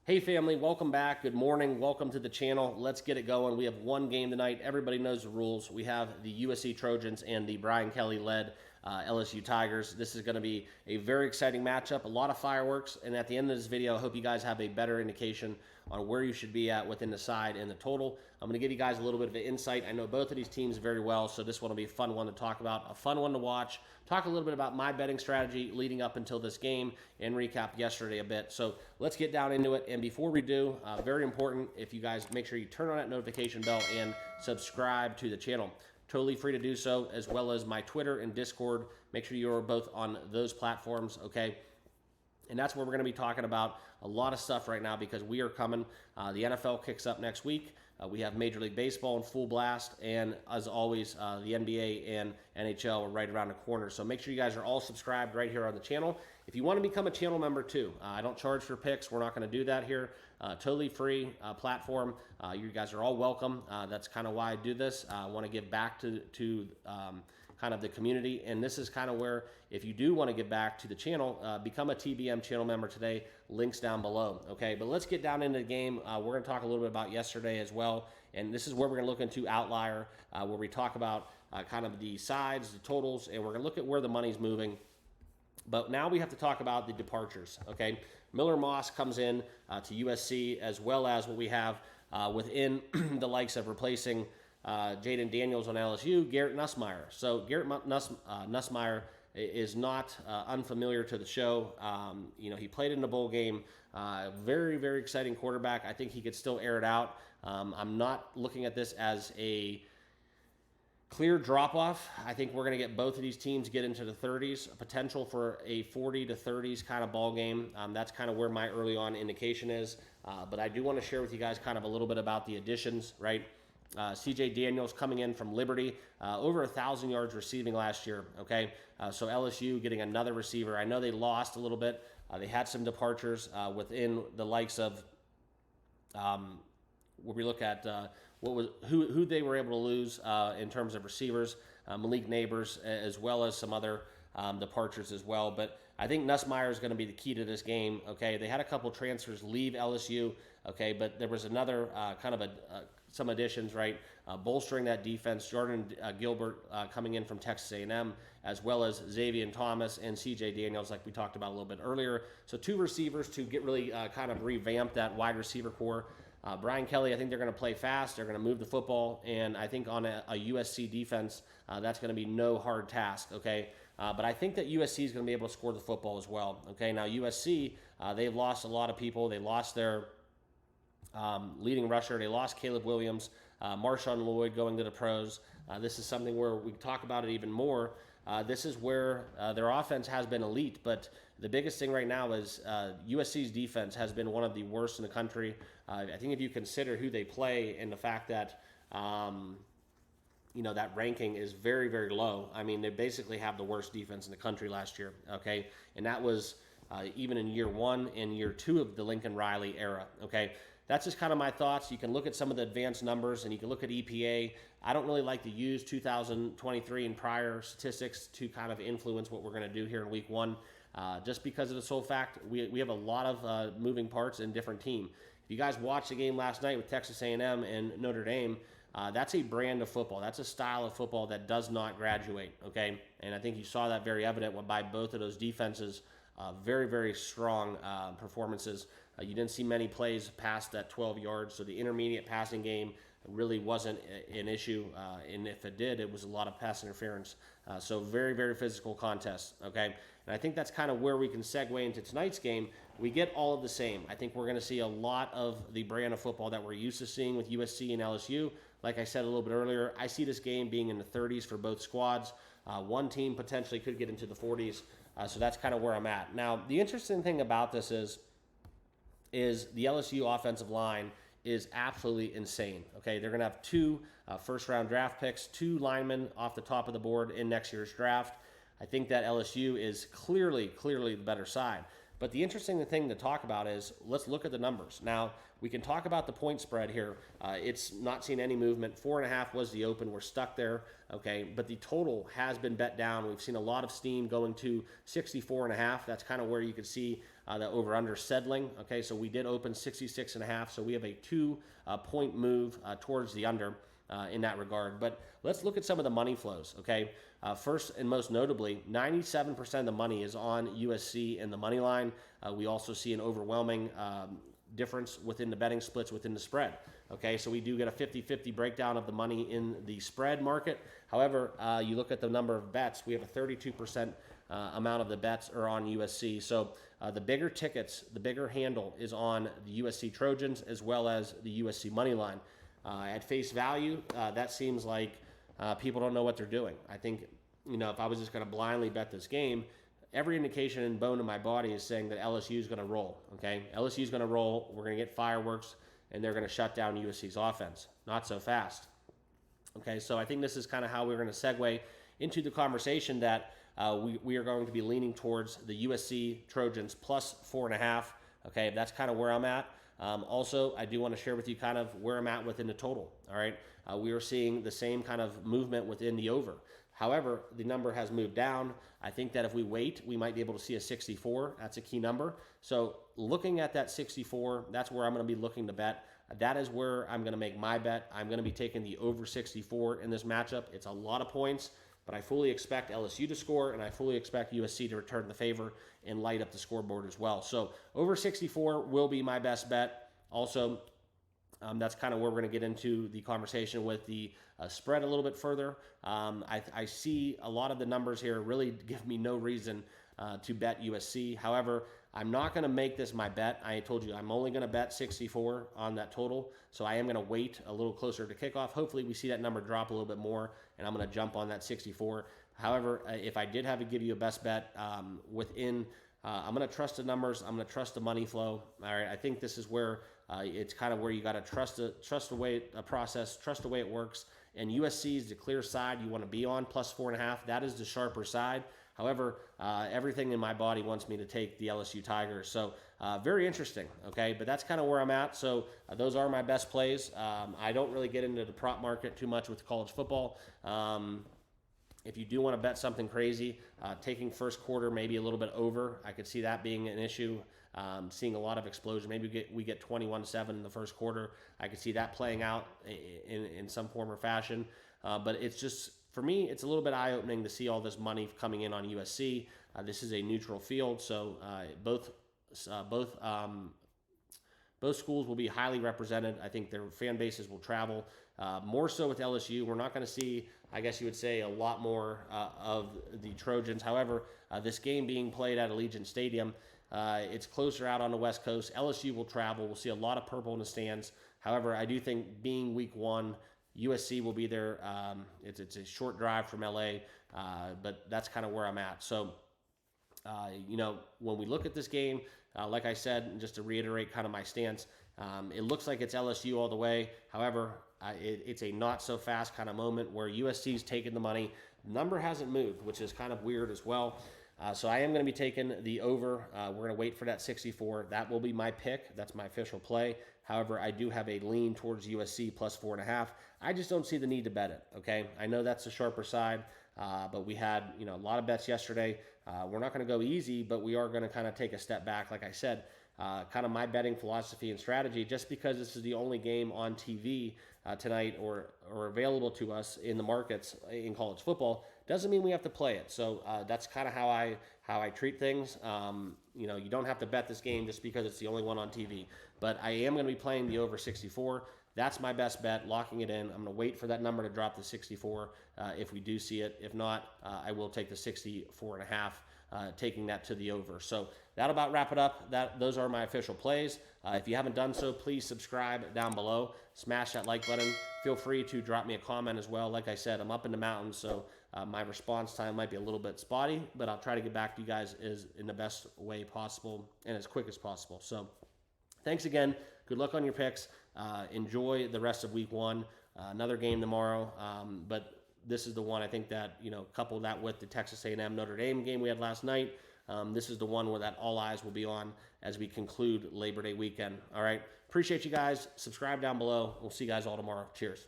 Hey family, welcome back. Good morning. Welcome to the channel. Let's get it going. We have one game tonight. Everybody knows the rules. We have the USC Trojans and the Brian Kelly led LSU Tigers. This is going to be a very exciting matchup, a lot of fireworks, and at the end of this video, I hope you guys have a better indication on where you should be at within the side and the total. I'm going to give you guys a little bit of an insight. I know both of these teams very well, so this one will be a fun one to talk about, a fun one to watch, talk a little bit about my betting strategy leading up until this game, and recap yesterday a bit. So let's get down into it, and before we do, very important, if you guys make sure you turn on that notification bell and subscribe to the channel. Totally free to do so, as well as my Twitter and Discord. Make sure you're both on those platforms, okay? And that's where we're going to be talking about a lot of stuff right now because we are coming. The NFL kicks up next week. We have Major League Baseball in full blast. And as always, the NBA and NHL are right around the corner. So make sure you guys are all subscribed right here on the channel. If you want to become a channel member too, I don't charge for picks. We're not going to do that here. Totally free platform. You guys are all welcome. That's kind of why I do this. I want to give back to kind of the community, and this is kind of where, if you do want to get back to the channel, become a TBM channel member today. Links down below, okay? But let's get down into the game. We're going to talk a little bit about yesterday as well, and this is where we're going to look into Outlier, where we talk about kind of the sides, the totals, and we're going to look at where the money's moving. But now we have to talk about the departures, okay? Miller Moss comes in to USC, as well as what we have within the likes of replacing Jaden Daniels on LSU, Garrett Nussmeier. So Garrett Nussmeier is not unfamiliar to the show. He played in the bowl game. Very, very exciting quarterback. I think he could still air it out. I'm not looking at this as a clear drop-off. I think we're going to get both of these teams get into the 30s, potential for a 40 to 30s kind of ball game. That's kind of where my early on indication is. But I do want to share with you guys kind of a little bit about the additions, right? CJ Daniels coming in from Liberty, over 1,000 yards receiving last year, okay? So LSU getting another receiver. I know they lost a little bit. They had some departures within the likes of, where we look at who they were able to lose in terms of receivers, Malik Neighbors, as well as some other departures as well. But I think Nussmeier is going to be the key to this game, okay? They had a couple transfers leave LSU, okay? But there was another kind of some additions, right? Bolstering that defense. Jordan Gilbert coming in from Texas A&M, as well as Xavier Thomas and CJ Daniels, like we talked about a little bit earlier. So two receivers to get really kind of revamp that wide receiver core. Brian Kelly, I think they're going to play fast. They're going to move the football, and I think on a USC defense, that's going to be no hard task, okay? But I think that USC is going to be able to score the football as well, okay? Now, USC, they've lost a lot of people. They lost their leading rusher. They lost Caleb Williams, Marshawn Lloyd going to the pros. This is something where we talk about it even more. This is where their offense has been elite, but the biggest thing right now is USC's defense has been one of the worst in the country. I think if you consider who they play and the fact that that ranking is very, very low. I mean, they basically have the worst defense in the country last year, okay? And that was even in year one and year two of the Lincoln Riley era, okay? That's just kind of my thoughts. You can look at some of the advanced numbers, and you can look at EPA. I don't really like to use 2023 and prior statistics to kind of influence what we're going to do here in week one, just because of the sole fact we have a lot of moving parts in different team. If you guys watched the game last night with Texas A&M and Notre Dame, that's a brand of football. That's a style of football that does not graduate, okay? And I think you saw that very evident by both of those defenses. Very, very strong performances. You didn't see many plays past that 12 yards, so the intermediate passing game really wasn't an issue, and if it did, it was a lot of pass interference. So very, very physical contest, okay? And I think that's kind of where we can segue into tonight's game. We get all of the same. I think we're going to see a lot of the brand of football that we're used to seeing with USC and LSU. Like I said a little bit earlier, I see this game being in the 30s for both squads. One team potentially could get into the 40s, so that's kind of where I'm at. Now, the interesting thing about this is the LSU offensive line is absolutely insane. Okay, they're going to have two first-round draft picks, two linemen off the top of the board in next year's draft. I think that LSU is clearly the better side. But the interesting thing to talk about is let's look at the numbers. Now, we can talk about the point spread here. It's not seen any movement. 4.5 was the open. We're stuck there, okay? But the total has been bet down. We've seen a lot of steam going to 64.5. That's kind of where you could see the over-under settling. Okay, so we did open 66.5, so we have a 2-point move towards the under in that regard. But let's look at some of the money flows, okay? First and most notably, 97% of the money is on USC in the money line. We also see an overwhelming difference within the betting splits within the spread. Okay, so we do get a 50-50 breakdown of the money in the spread market. However, you look at the number of bets, we have a 32% amount of the bets are on USC. So the bigger tickets, the bigger handle is on the USC Trojans as well as the USC money line. At face value, that seems like people don't know what they're doing. I think, if I was just going to blindly bet this game, every indication and bone in my body is saying that LSU is going to roll, okay? LSU is going to roll. We're going to get fireworks, and they're going to shut down USC's offense. Not so fast. Okay, so I think this is kind of how we're going to segue into the conversation that we are going to be leaning towards the USC Trojans plus 4.5. Okay, that's kind of where I'm at. Also, I do want to share with you kind of where I'm at within the total. All right, we are seeing the same kind of movement within the over. However, the number has moved down. I think that if we wait, we might be able to see a 64. That's a key number. So looking at that 64, that's where I'm going to be looking to bet. That is where I'm going to make my bet. I'm going to be taking the over 64 in this matchup. It's a lot of points, but I fully expect LSU to score, and I fully expect USC to return the favor and light up the scoreboard as well. So over 64 will be my best bet. Also, that's kind of where we're going to get into the conversation with the spread a little bit further. I see a lot of the numbers here really give me no reason to bet USC. However, I'm not going to make this my bet. I told you I'm only going to bet 64 on that total. So I am going to wait a little closer to kickoff. Hopefully we see that number drop a little bit more, and I'm going to jump on that 64. However, if I did have to give you a best bet I'm going to trust the numbers. I'm going to trust the money flow. All right, I think this is where it's kind of where you got to trust the way a process, trust the way it works. And USC is the clear side you want to be on, plus 4.5. That is the sharper side. However, everything in my body wants me to take the LSU Tigers. So very interesting, okay? But that's kind of where I'm at. So those are my best plays. I don't really get into the prop market too much with college football. If you do want to bet something crazy, taking first quarter maybe a little bit over, I could see that being an issue. Seeing a lot of explosion. Maybe we get 21-7 in the first quarter. I could see that playing out in some form or fashion. But it's just, for me, it's a little bit eye-opening to see all this money coming in on USC. This is a neutral field, so both schools will be highly represented. I think their fan bases will travel. More so with LSU, we're not going to see, I guess you would say, a lot more of the Trojans. However, this game being played at Allegiant Stadium, it's closer out on the West Coast. LSU will travel. We'll see a lot of purple in the stands. However, I do think being week one, USC will be there. It's a short drive from LA, but that's kind of where I'm at. So, when we look at this game, like I said, just to reiterate kind of my stance, it looks like it's LSU all the way. However, it's a not so fast kind of moment where USC's taking the money. The number hasn't moved, which is kind of weird as well. So I am going to be taking the over. We're going to wait for that 64. That will be my pick. That's my official play. However, I do have a lean towards USC plus 4.5. I just don't see the need to bet it, okay? I know that's the sharper side, but we had a lot of bets yesterday. We're not going to go easy, but we are going to kind of take a step back. Like I said, kind of my betting philosophy and strategy, just because this is the only game on TV tonight or available to us in the markets in college football, doesn't mean we have to play it. So that's kind of how I treat things. You don't have to bet this game just because it's the only one on TV. But I am going to be playing the over 64. That's my best bet, locking it in. I'm going to wait for that number to drop to 64 if we do see it. If not, I will take the 64.5, taking that to the over. So that'll about wrap it up. Those are my official plays. If you haven't done so, please subscribe down below. Smash that like button. Feel free to drop me a comment as well. Like I said, I'm up in the mountains, so my response time might be a little bit spotty, but I'll try to get back to you guys in the best way possible and as quick as possible. So thanks again. Good luck on your picks. Enjoy the rest of week one. Another game tomorrow, but this is the one I think that, couple that with the Texas A&M Notre Dame game we had last night. This is the one where that all eyes will be on as we conclude Labor Day weekend. All right. Appreciate you guys. Subscribe down below. We'll see you guys all tomorrow. Cheers.